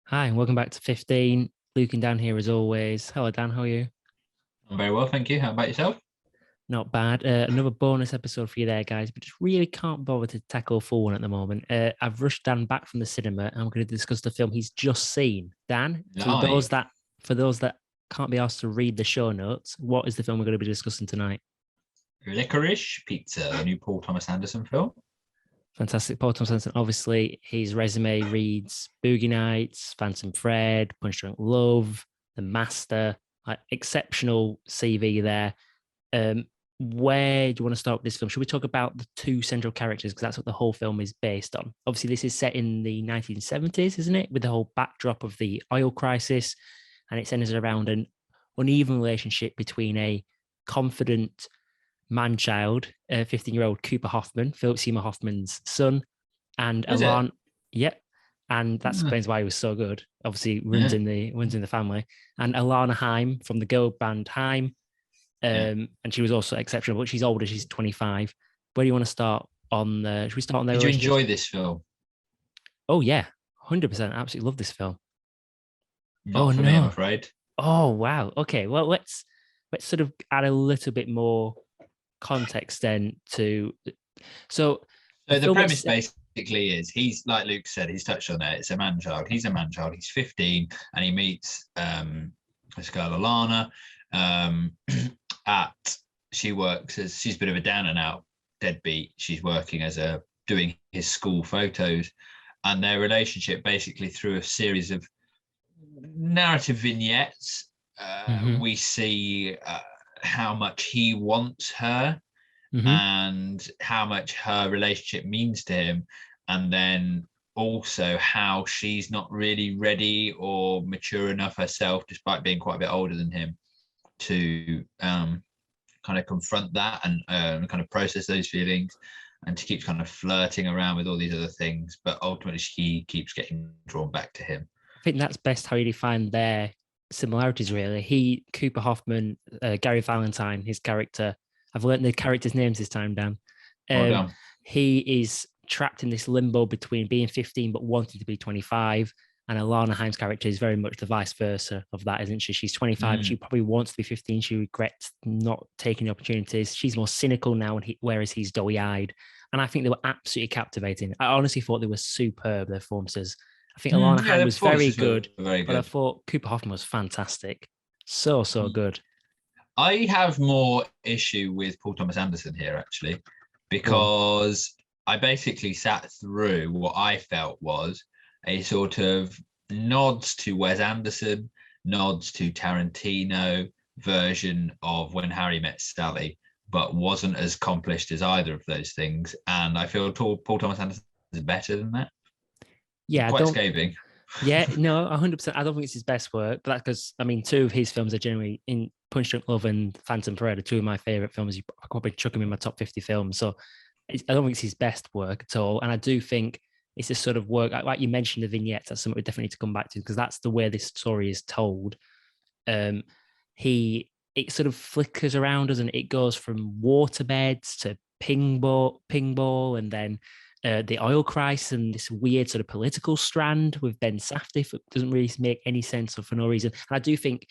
Hi, and welcome back to 15. Luke and Dan here as always. Hello, Dan. How are you? I'm very well, thank you. How about yourself? Not bad. Another bonus episode for you there, guys, but just really can't bother to tackle a full one at the moment. I've rushed Dan back from the cinema and we're going to discuss the film he's just seen. Dan, Live. for those that can't be asked to read the show notes, what is the film we're going to be discussing tonight? Licorice Pizza, the new Paul Thomas Anderson film. Fantastic. Paul Thomas Anderson. Obviously, his resume reads Boogie Nights, Phantom Thread, Punch Drunk Love, The Master. Like, exceptional CV there. Um, where do you want to start with this film? Should we talk about the two central characters? Because that's what the whole film is based on. Obviously, this is set in the 1970s, isn't it? With the whole backdrop of the oil crisis. And it centers around an uneven relationship between a confident man-child, 15-year-old Cooper Hoffman, Philip Seymour Hoffman's son, and Is it? Alana. Yep. And that Yeah. explains why he was so good. Obviously, Yeah. runs in the family. And Alana Haim from the girl band Haim. Yeah. And she was also exceptional, but she's older, she's 25. Where do you want to start on should we start on their Did you relationships? enjoy this film? Oh yeah, 100%. Absolutely love this film. Oh Not for me, I'm no. afraid. Oh wow. Okay. Well, let's sort of add a little bit more context then to so the So the film premise itself. basically is he's like Luke said, he's touched on it. It's a man child. He's a man child. He's 15 and he meets this girl Alana. Um at she works as she's a bit of a down and out deadbeat. She's working as a doing his school photos, and their relationship basically through a series of narrative vignettes. Mhm, We see how much he wants her mhm. and how much her relationship means to him, and then also how she's not really ready or mature enough herself, despite being quite a bit older than him, to kind of confront that and kind of process those feelings. And she keeps kind of flirting around with all these other things, but ultimately she keeps getting drawn back to him. I think that's best how you define their similarities. Really, Cooper Hoffman, Gary Valentine, his character. I've learned the characters' names this time, Dan. Well Um, done. he is trapped in this limbo between being 15 but wanting to be 25. And Alana Haim's character is very much the vice versa of that, isn't she? She's 25. She Mm. probably wants to be 15. She regrets not taking the opportunities. She's more cynical now, whereas he's doughy eyed. And I think they were absolutely captivating. I honestly thought they were superb, their performances. I think Alana Yeah, Haim the was very voices were good, very but I good. thought Cooper Hoffman was fantastic. So good. I have more issue with Paul Thomas Anderson here, actually, Go on. because I basically sat through what I felt was a sort of nods to Wes Anderson, nods to Tarantino version of When Harry Met Sally, but wasn't as accomplished as either of those things. And I feel Paul Thomas Anderson is better than that. It's Yeah, I quite don't. scathing. Yeah, no, 100%. I don't think it's his best work, but that's because, I mean, two of his films are generally in Punch Drunk Love and Phantom Thread are two of my favorite films. I could probably chuck him in my top 50 films. So I don't think it's his best work at all. And I do think it's a sort of work, like you mentioned, the vignettes, that's something we definitely need to come back to because that's the way this story is told. Um, it sort of flickers around us and it goes from waterbeds to ping ball, and then the oil crisis and this weird sort of political strand with Ben Safdie doesn't really make any sense for no reason. And I do think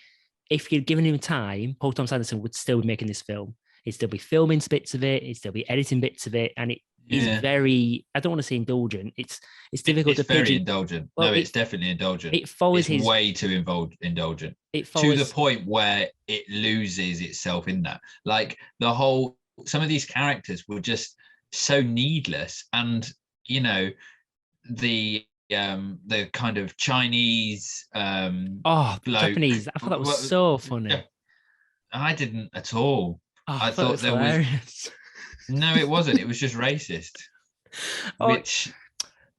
if you'd given him time, Paul Thomas Anderson would still be making this film. He'd still be filming bits of it. He'd still be editing bits of it, and it is Yeah, very. I don't want to say indulgent. It's difficult it's to very pigeon. indulgent. Well, No, it's definitely indulgent. it follows It's his. way too involved, indulgent It to the follows. point where it loses itself in that. Like the whole, some of these characters were just so needless, and you know the kind of Chinese Oh, bloke. Japanese. I thought that was so funny. I didn't at all. Oh, I I thought it thought was there was hilarious. no, it wasn't. It was just racist, Oh, which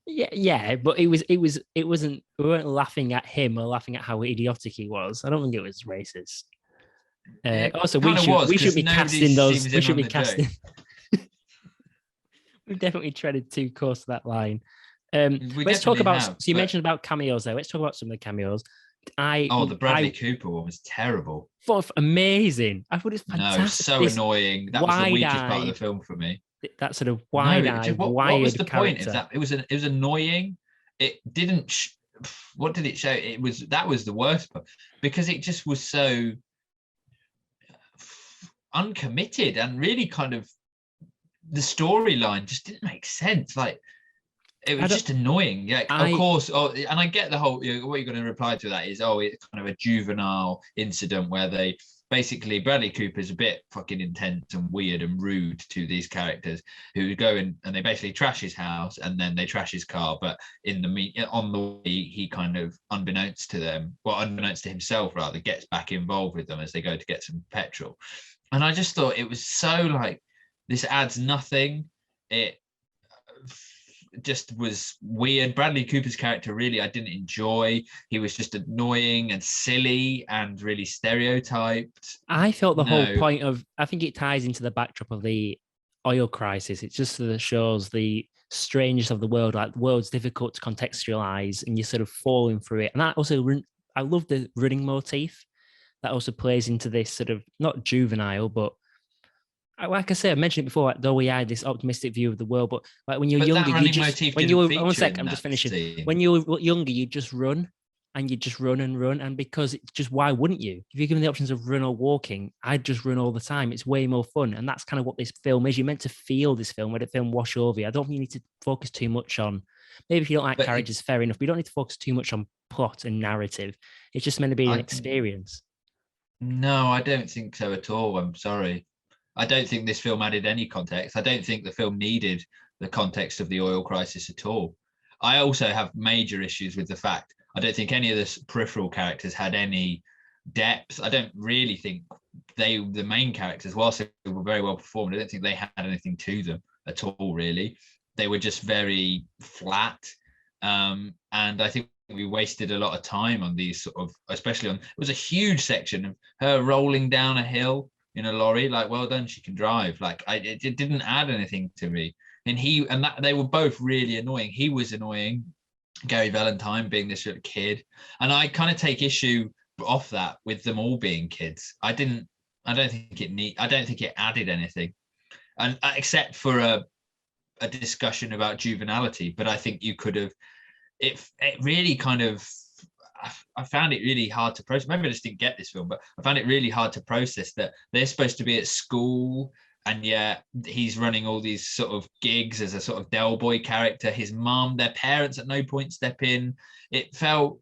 yeah, but it wasn't. We weren't laughing at him or laughing at how idiotic he was. I don't think it was racist. it Also, kind of was we should because be nobody casting those. seems We in should on be the joke. casting. We've definitely treaded too close to that line. We Let's talk definitely about. So have, you but mentioned about cameos there. Let's talk about some of the cameos. I oh, the Bradley I Cooper one was terrible. thought amazing. I thought it's No, fantastic. so This annoying. That was the weakest part of the wide-eyed, film for me. that sort of No, it wide-eyed, just what was wired the point of character. that? It was annoying. It didn't what did it show? That was the worst part, because it just was so uncommitted, and really kind of the storyline just didn't make sense. Like, it was just annoying. Yeah, of course. Oh, and I get the whole, what you're going to reply to that is, it's kind of a juvenile incident where they basically, Bradley Cooper's a bit fucking intense and weird and rude to these characters who go in and they basically trash his house and then they trash his car. But on the way, he kind of, unbeknownst to himself rather, gets back involved with them as they go to get some petrol. And I just thought it was so like, this adds nothing. It just was weird. Bradley Cooper's character, really, I didn't enjoy. He was just annoying and silly and really stereotyped. I felt the whole point of, I think it ties into the backdrop of the oil crisis. It just sort of shows the strangeness of the world. Like, the world's difficult to contextualize and you're sort of falling through it. And that also, I love the running motif that also plays into this sort of, not juvenile, but like I said, I mentioned it before, like, though we had this optimistic view of the world, but like when you're younger, you just, when you were, one sec, I'm just finishing. Scene. When you were younger, you just run and you just run and run. And because it's just, why wouldn't you? If you're given the options of run or walking, I'd just run all the time. It's way more fun. And that's kind of what this film is. You're meant to feel this film, where the film wash over you. I don't think you need to focus too much on, maybe if you don't like characters, fair enough. But you don't need to focus too much on plot and narrative. It's just meant to be an experience. No, I don't think so at all. I'm sorry. I don't think this film added any context. I don't think the film needed the context of the oil crisis at all. I also have major issues with the fact I don't think any of the peripheral characters had any depth. I don't really think the main characters, whilst they were very well performed, I don't think they had anything to them at all, really. They were just very flat. And I think we wasted a lot of time on these sort of, especially on, it was a huge section of her rolling down a hill in a lorry. Like, well done, she can drive. Like, it didn't add anything to me. And they were both really annoying. He was annoying, Gary Valentine being this little kid, and I kind of take issue off that with them all being kids. I don't think it added anything, and except for a discussion about juvenility. But I think you could have. It really kind of. I found it really hard to process. Maybe I just didn't get this film, but I found it really hard to process that they're supposed to be at school, and yet he's running all these sort of gigs as a sort of Del Boy character. His mum, their parents at no point step in. It felt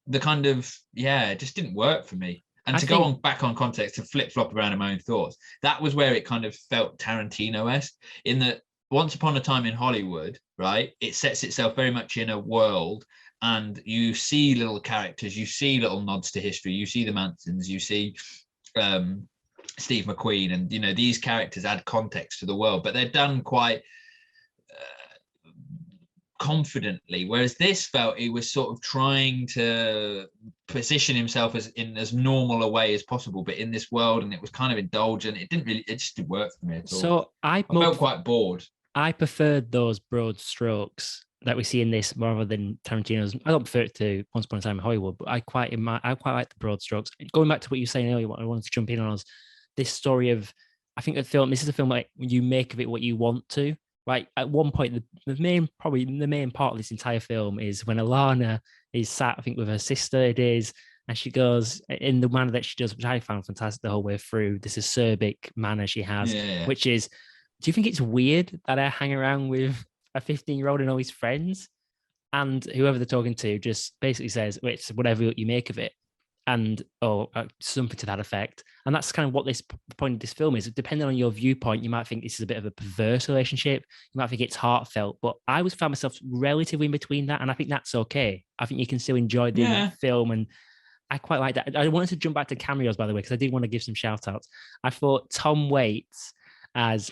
the kind of, it just didn't work for me. And go back on context, to flip-flop around in my own thoughts, that was where it kind of felt Tarantino-esque, in that Once Upon a Time in Hollywood, right? It sets itself very much in a world, and you see little characters, you see little nods to history, you see the Mansons, you see Steve McQueen, and these characters add context to the world, but they're done quite confidently. Whereas this felt he was sort of trying to position himself as normal a way as possible, but in this world, and it was kind of indulgent. It just didn't work for me at all. So I felt quite bored. I preferred those broad strokes that we see in this rather than Tarantino's. I don't prefer it to Once Upon a Time in Hollywood, but I quite like the broad strokes. Going back to what you were saying earlier, what I wanted to jump in on was this story of, I think this is a film like you make of it what you want to. Right, at one point, the main part of this entire film is when Alana is sat, I think, with her sister. It is, and she goes in the manner that she does, which I found fantastic the whole way through. This acerbic manner she has, which is, do you think it's weird that I hang around with a 15-year-old and all his friends, and whoever they're talking to just basically says, well, it's whatever you make of it, and something to that effect. And that's kind of what the point of this film is. Depending on your viewpoint, you might think this is a bit of a perverse relationship. You might think it's heartfelt, but I always found myself relatively in between that, and I think that's okay. I think you can still enjoy the film, and I quite like that. I wanted to jump back to cameos, by the way, because I did want to give some shout outs. I thought Tom Waits as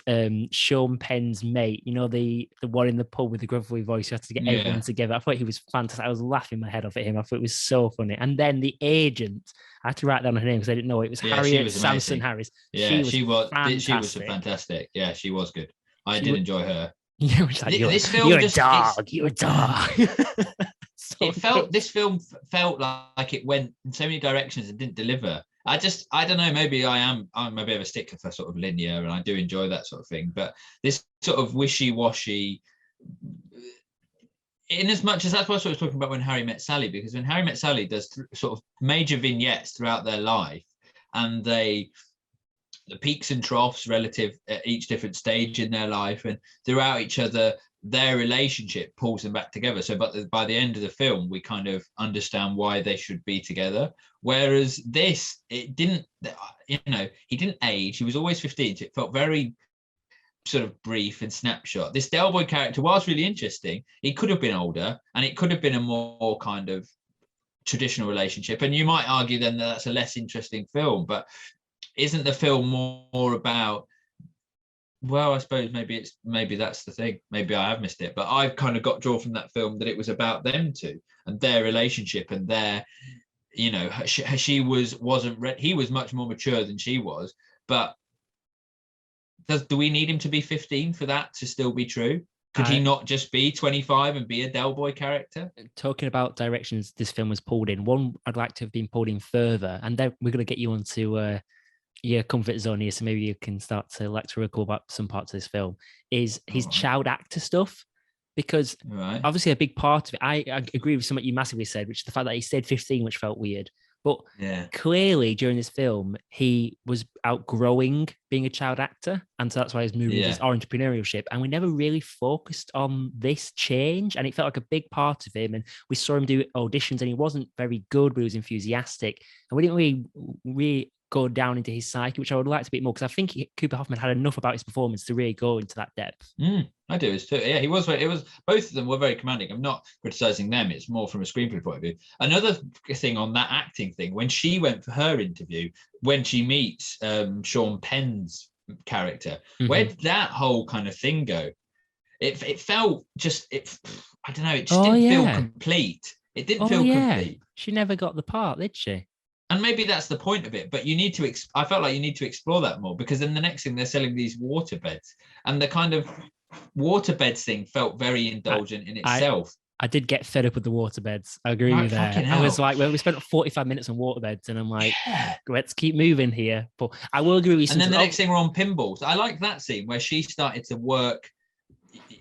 Sean Penn's mate, the one in the pub with the gruffly voice, you have to get everyone together. I thought he was fantastic. I was laughing my head off at him. I thought it was so funny. And then the agent, I had to write down her name because I didn't know it. Was Harriet Sanson Harris. Yeah, she was fantastic. Yeah, she was good. I did enjoy her. Yeah, this film you're a dog. You're a dog. This film felt like it went in so many directions and didn't deliver. I don't know, maybe I'm a bit of a stickler for sort of linear, and I do enjoy that sort of thing, but this sort of wishy-washy, in as much as that's what I was talking about when Harry Met Sally, because when Harry Met Sally does sort of major vignettes throughout their life, and the peaks and troughs relative at each different stage in their life, and throughout each other, their relationship pulls them back together. So but by the end of the film, we kind of understand why they should be together. Whereas this, it didn't, he didn't age. He was always 15. So it felt very sort of brief and snapshot. This Del Boy character, whilst really interesting, he could have been older, and it could have been a more kind of traditional relationship. And you might argue then that that's a less interesting film, but isn't the film more about, well, I suppose maybe that's the thing. Maybe I have missed it, but I've kind of got drawn from that film that it was about them two and their relationship and their, he was much more mature than she was, but do we need him to be 15 for that to still be true? Could he not just be 25 and be a Del Boy character? Talking about directions this film was pulled in, one I'd like to have been pulled in further, and then we're going to get you onto your comfort zone here, so maybe you can start to lecture about some parts of this film, is his child actor stuff. Because obviously a big part of it, I agree with something you massively said, which is the fact that he stayed 15, which felt weird. But clearly during this film, he was outgrowing being a child actor. And so that's why he's moving his entrepreneurship. And we never really focused on this change. And it felt like a big part of him. And we saw him do auditions and he wasn't very good, but he was enthusiastic. And we didn't really go down into his psyche, which I would like to be more, because I think Cooper Hoffman had enough about his performance to really go into that depth. I do too. Yeah, he was. It was, both of them were very commanding. I'm not criticizing them. It's more from a screenplay point of view. Another thing on that acting thing, when she went for her interview, when she meets Sean Penn's character, where did that whole kind of thing go? It felt just, I don't know, it just didn't feel complete. It didn't feel complete. She never got the part, did she? And maybe that's the point of it, but you need to, I felt like you need to explore that more, because then the next thing they're selling these water beds, and the kind of water beds thing felt very indulgent in itself. I did get fed up with the water beds. I agree with that. I was like, well, we spent 45 minutes on water beds, and I'm like, let's keep moving here. But I will agree with you. And then the next thing we're on pinballs. I like that scene where she started to work.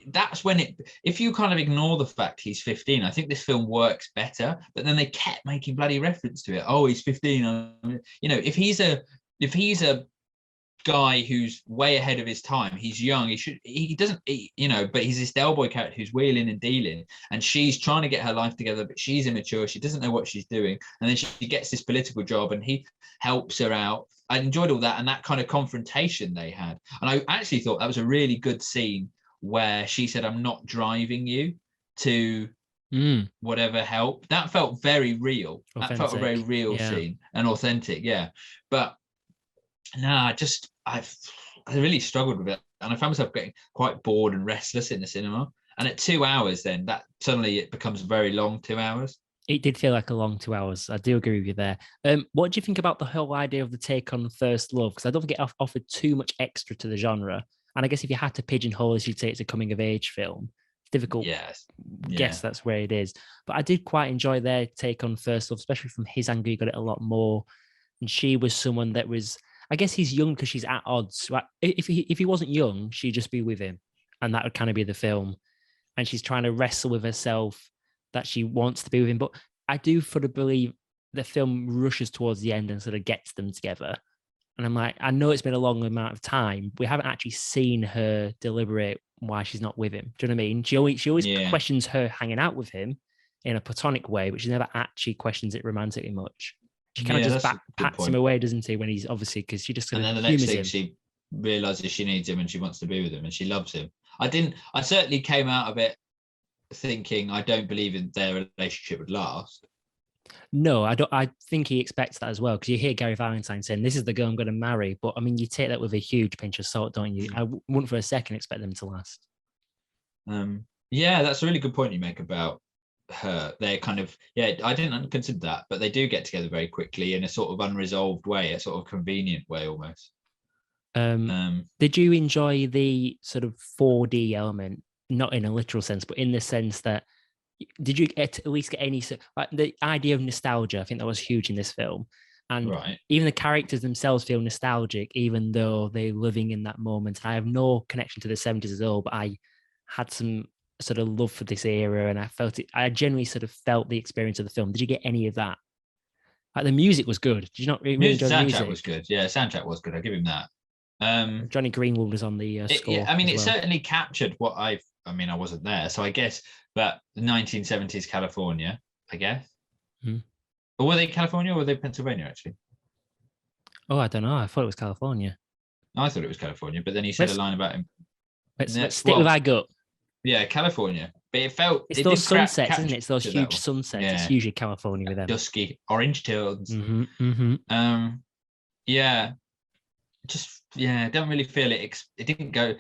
That's when if you kind of ignore the fact he's 15, I think this film works better. But then they kept making bloody reference to it. Oh, he's 15. If he's a guy who's way ahead of his time, he's young, but he's this Del Boy character who's wheeling and dealing, and she's trying to get her life together, but she's immature, she doesn't know what she's doing, and then she gets this political job and he helps her out. I enjoyed all that and that kind of confrontation they had, and I actually thought that was a really good scene where she said, I'm not driving you to whatever help. That felt very real. Authentic. That felt a very real scene and authentic. But I really struggled with it, and I found myself getting quite bored and restless in the cinema. And at 2 hours, then that suddenly it becomes a very long 2 hours. It did feel like a long 2 hours. I do agree with you there. What do you think about the whole idea of the take on first love? Because I don't think it offered too much extra to the genre. And I guess if you had to pigeonhole this, you'd say it's a coming of age film. It's difficult. Yes. Guess that's where it is. But I did quite enjoy their take on first love, especially from his angle. You got it a lot more. And she was someone that was, I guess he's young because she's at odds. Right? If he wasn't young, she'd just be with him. And that would kind of be the film. And she's trying to wrestle with herself that she wants to be with him. But I do fully believe the film rushes towards the end and sort of gets them together. And I'm like, I know it's been a long amount of time. We haven't actually seen her deliberate why she's not with him. Do you know what I mean? She always questions her hanging out with him in a platonic way, but she never actually questions it romantically much. She kind of just pats him away, doesn't he? When he's obviously, because she just and then the next thing she realizes she needs him and she wants to be with him and she loves him. I certainly came out of it thinking I don't believe in their relationship would last. No, I don't. I think he expects that as well, because you hear Gary Valentine saying, "This is the girl I'm going to marry." But I mean, you take that with a huge pinch of salt, don't you? I wouldn't for a second expect them to last. That's a really good point you make about her. They're kind of I didn't consider that, but they do get together very quickly in a sort of unresolved way, a sort of convenient way almost. Did you enjoy the sort of 4D element, not in a literal sense, but in the sense that? Did you at least get any like the idea of nostalgia? I think that was huge in this film, and even the characters themselves feel nostalgic, even though they're living in that moment. I have no connection to the 70s at all, but I had some sort of love for this era, and I felt it. I genuinely sort of felt the experience of the film. Did you get any of that? Like the music was good. Did you not really Music enjoy the soundtrack music? was good. Yeah, soundtrack was good. I'll give him that. Johnny Greenwood was on the score. Yeah, I mean, as it well. certainly captured what I mean, I wasn't there, so I guess, but the 1970s California, I guess. Hmm. Or were they California or were they Pennsylvania, actually? Oh, I don't know. I thought it was California. I thought it was California, but then he said a Let's line about him. let's stick with our gut. Yeah, California. But It's it those did sunsets, isn't it? It's those capture that huge one. sunsets. It's Yeah, usually California with them. dusky orange tones. Mm-hmm. Yeah, just yeah, don't really feel it. It didn't go.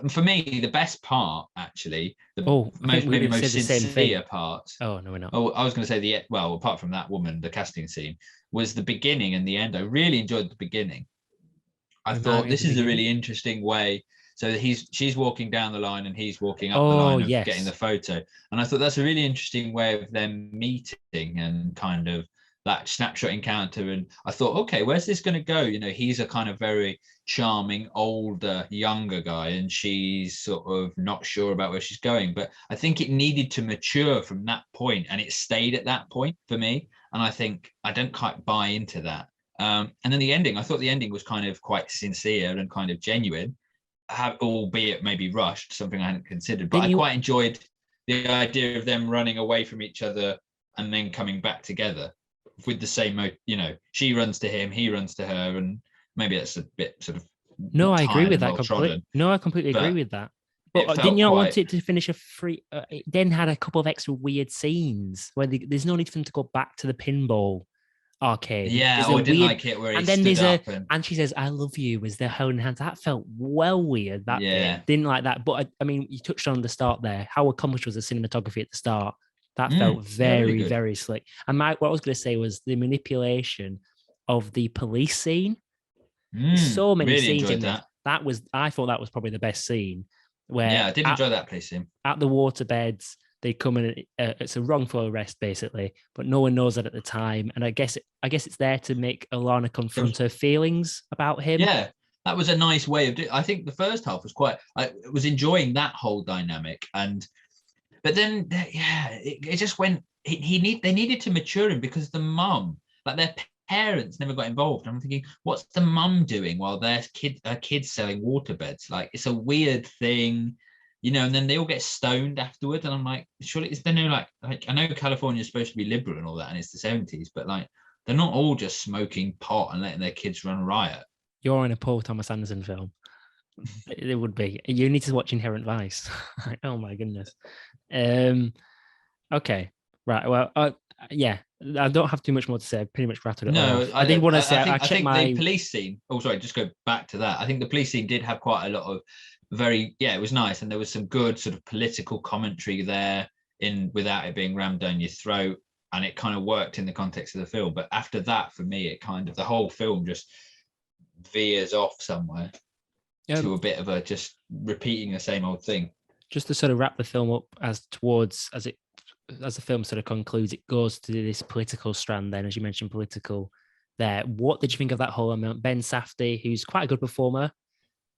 For me, the best part, actually, the I think we most said the same sincere thing. part. Oh no, we're not. Oh, I was going to say well, apart from that woman, the casting scene was the beginning and the end. I really enjoyed the beginning. I Remind thought me of this the is a beginning. really interesting way. So she's walking down the line and he's walking up the Oh line of getting yes. the photo. And I thought that's a really interesting way of them meeting and kind of that snapshot encounter. And I thought, okay, where's this going to go? You know, he's a kind of very charming, older, younger guy, and she's sort of not sure about where she's going. But I think it needed to mature from that point, and it stayed at that point for me. And I think I don't quite buy into that. And then the ending, I thought the ending was kind of quite sincere and kind of genuine, albeit maybe rushed, something I hadn't considered. But I quite enjoyed the idea of them running away from each other and then coming back together with the same, you know, she runs to him, he runs to her, and maybe that's a bit sort of No, I agree tired with and that well trodden. No, I completely agree with that. But didn't you not want it to finish a free? It then had a couple of extra weird scenes where there's no need for them to go back to the pinball arcade. Yeah, I didn't like it where he and then stood up and she says, "I love you," as they're holding hands. That felt well weird. That bit didn't like that. But I mean, you touched on the start there. How accomplished was the cinematography at the start? That felt very, really very slick. And what I was going to say was the manipulation of the police scene. There's so many really scenes in that. this. I thought that was probably the best scene. Where I did enjoy that police scene. At the waterbeds, they come in. It's a wrongful arrest, basically, but no one knows that at the time. And I guess it's there to make Alana confront her feelings about him. Yeah, that was a nice way of doing. I think the first half was I was enjoying that whole dynamic, but then it just went. They needed to mature him because the mum, like their parents, never got involved. I'm thinking, what's the mum doing while their kids selling waterbeds? Like, it's a weird thing. You know, and then they all get stoned afterwards, and I'm like, surely is there no like I know California is supposed to be liberal and all that, and it's the 70s, but like they're not all just smoking pot and letting their kids run riot. You're in a Paul Thomas Anderson film. It would be. You need to watch Inherent Vice. Oh my goodness. Okay, right. Well, yeah, I don't have too much more to say. I pretty much rattled it off. I did want to say I think the police scene. Oh, sorry, just go back to that. I think the police scene did have quite a lot of it was nice, and there was some good sort of political commentary there without it being rammed down your throat, and it kind of worked in the context of the film. But after that, for me, it kind of the whole film just veers off somewhere to a bit of a just repeating the same old thing. Just to sort of wrap the film up as the film sort of concludes, it goes to this political strand then, as you mentioned, political there. What did you think of that whole amount? Ben Safdie, who's quite a good performer.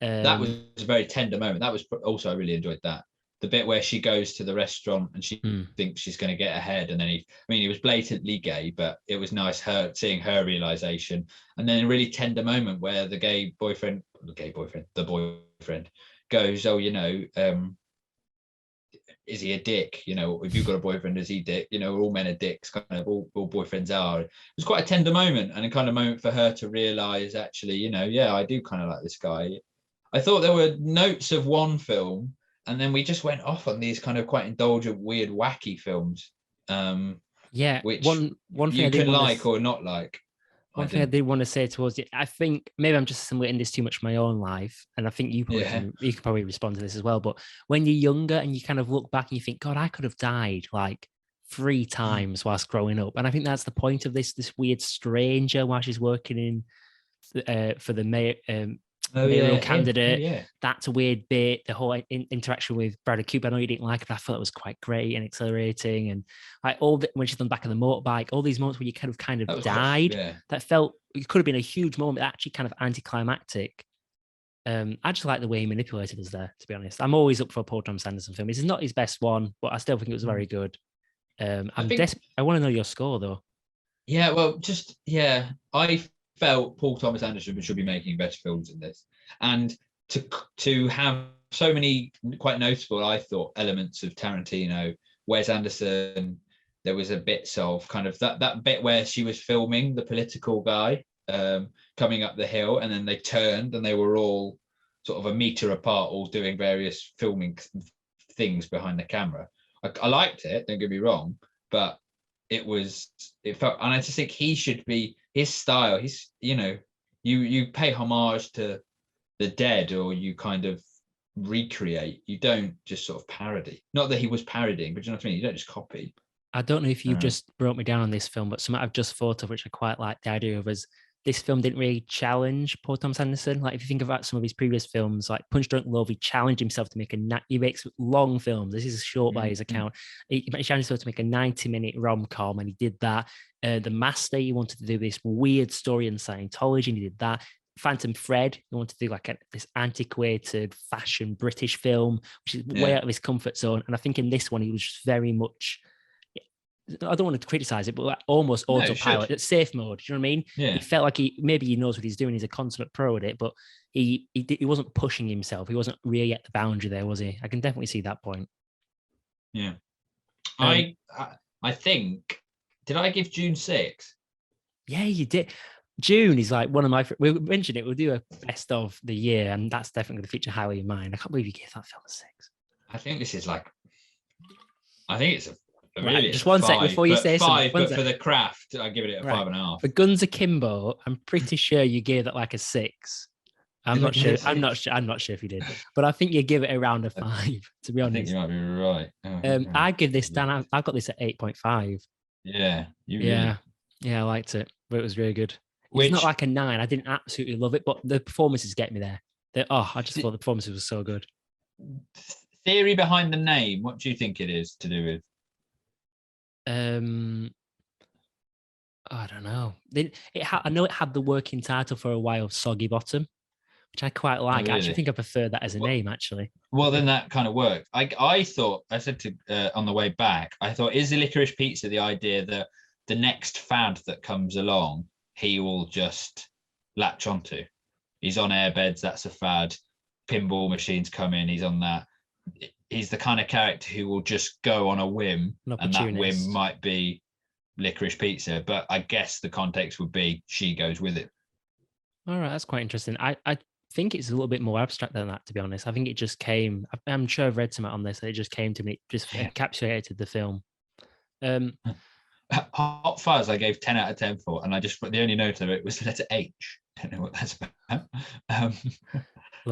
That was a very tender moment. That was also, I really enjoyed that. The bit where she goes to the restaurant and she thinks she's going to get ahead. And then he was blatantly gay, but it was nice seeing her realization. And then a really tender moment where the boyfriend goes, oh, you know, is he a dick? You know, if you've got a boyfriend, is he dick? You know, all men are dicks, kind of all boyfriends are. It was quite a tender moment, and a kind of moment for her to realize, actually, you know, yeah, I do kind of like this guy. I thought there were notes of one film, and then we just went off on these kind of quite indulgent, weird, wacky films. Which one thing you can like or not like. One thing I did want to say towards it, I think maybe I'm just assimilating this too much in my own life, and I think you can probably respond to this as well. But when you're younger and you kind of look back and you think, God, I could have died like 3 times whilst growing up, and I think that's the point of this weird stranger while she's working in for the mayor. Mayoral candidate. That's a weird bit. The whole interaction with Bradley Cooper, I know you didn't like it, but I thought it was quite great and exhilarating. And like when she's on the back of the motorbike, all these moments where you kind of died, that felt, it could have been a huge moment, actually kind of anticlimactic. I just like the way he manipulated us there, to be honest. I'm always up for a Paul Thomas Anderson film. It's not his best one, but I still think it was very good. I want to know your score, though. Yeah, well, I felt Paul Thomas Anderson should be making better films than this, and to have so many quite notable, I thought, elements of Tarantino. Wes Anderson, there was a bit of kind of that bit where she was filming the political guy coming up the hill, and then they turned and they were all sort of a meter apart, all doing various filming things behind the camera. I liked it, don't get me wrong, but it felt, and I just think he should be, his style, he's, you pay homage to the dead, or you kind of recreate, you don't just sort of parody. Not that he was parodying, but you know what I mean, you don't just copy. I don't know if you've just brought me down on this film, but something I've just thought of, which I quite like the idea of, is this film didn't really challenge Paul Thomas Anderson. Like, if you think about some of his previous films, like Punch Drunk Love, he challenged himself to make he makes long films. This is short by his account. He challenged himself to make a 90-minute rom-com, and he did that. The Master, he wanted to do this weird story in Scientology, and he did that. Phantom Thread, he wanted to do like this antiquated fashion British film, which is way out of his comfort zone. And I think in this one, he was just very much, I don't want to criticize it, but like almost autopilot, it's safe mode. Do you know what I mean? Yeah. He felt like maybe he knows what he's doing. He's a consummate pro at it, but he wasn't pushing himself. He wasn't really at the boundary there, was he? I can definitely see that point. Yeah. I think, did I give June 6? Yeah, you did. June is like one of my, we mentioned it, we'll do a best of the year, and that's definitely going to feature highly in mine. I can't believe you gave that film a 6. I think this is like, I think it's really, just one sec before you say 5, but for the craft, I give it a 5.5. For Guns Akimbo, I'm pretty sure you gave it like a 6. I'm not sure if you did, but I think you give it around a 5. To be honest, I think you might be right. I give this Dan. I've got this at 8.5. Yeah, I liked it, but it was really good. It's not like a 9. I didn't absolutely love it, but the performances get me there. I just thought the performances were so good. Theory behind the name. What do you think it is to do with? I don't know. I know it had the working title for a while, Soggy Bottom, which I quite like. Really? I actually think I prefer that as a name, actually. Well, then that kind of worked. I thought, I said to on the way back, I thought, is the Licorice Pizza the idea that the next fad that comes along, he will just latch onto? He's on airbeds, that's a fad. Pinball machines come in, he's on that. He's the kind of character who will just go on a whim, and that whim might be Licorice Pizza. But I guess the context would be she goes with it. All right, that's quite interesting. I think it's a little bit more abstract than that, to be honest. I think it just came. I'm sure I've read something on this, and it just came to me. It just encapsulated the film. Hot Fuzz, I gave 10 out of 10 for, and I just put the only note of it was the letter H. Don't know what that's about.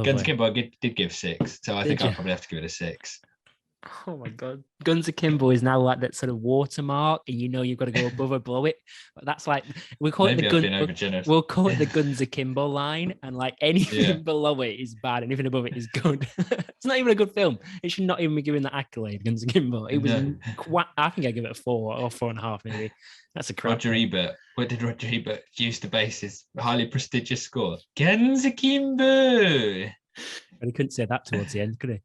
Guns Akimbo, I did give 6, so I think I'll probably have to give it a 6. Oh my god, Guns Akimbo is now like that sort of watermark, and you've got to go above or below it. But that's like we'll call it the Guns Akimbo line, and like anything below it is bad, and anything above it is good. It's not even a good film. It should not even be given the accolade, Guns Akimbo. It was I think I give it a 4 or 4.5 maybe. That's a crap. Roger Ebert. What did Roger Ebert use to base his highly prestigious score? Guns Akimbo. And he couldn't say that towards the end, could he?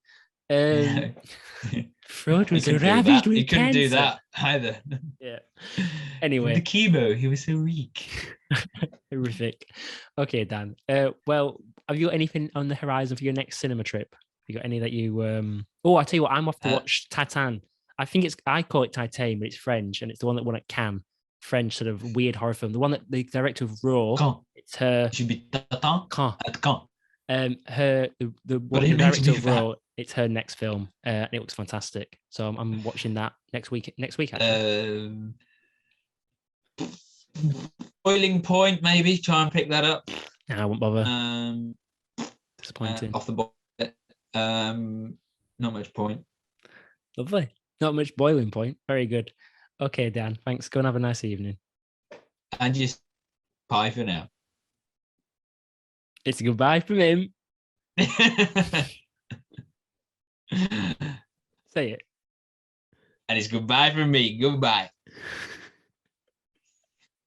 Freud was ravaged with cancer. He couldn't do that either. Yeah. Anyway. The chemo, he was so weak. Horrific. Okay, Dan. Well, have you got anything on the horizon for your next cinema trip? Have you got any that you I tell you what, I'm off to watch Titan. I call it Titan, but it's French, and it's the one that won at Cannes. French sort of weird horror film. The one that the director of Raw. It's her. Should be Titan at Cannes. The director of Raw, it's her next film, and it looks fantastic. So I'm watching that next week. Actually. Boiling Point, maybe try and pick that up. No, I won't bother. Disappointing. Off the ball. Not much point. Lovely. Not much boiling point. Very good. Okay, Dan. Thanks. Go and have a nice evening. And just bye for now. It's a goodbye from him. Say it. And it's goodbye from me. Goodbye.